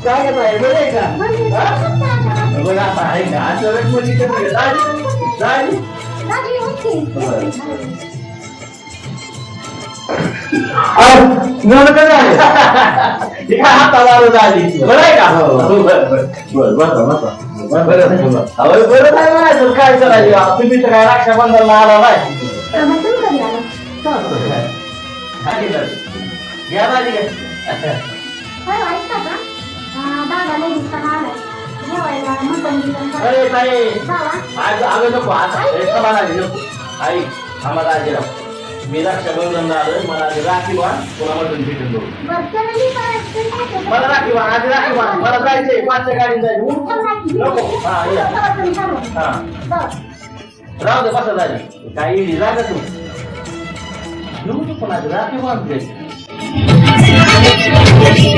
काय काय बरं आहे का बघा आता आहे का असं वेळ मुली कधी झाली हाताला झाली बरं आहे का बरं काय म्हणायचं काय करायचं तुम्ही तर काय रक्षाबंधनला आला नाही घ्या माझी अरे ताई अगं नको आता आई आम्हाला आजी राव मी रक्षाबंधन आलोय मला आधी राखी बाण पुन्हा मटण भेटून देऊ मला राखी बाण आधी राखी बाण मला जायचंय 5च्या गाडीत जायचं नको हा राहू दे बसा झाली काही रागा तू घेऊ पण आधी राखी बाण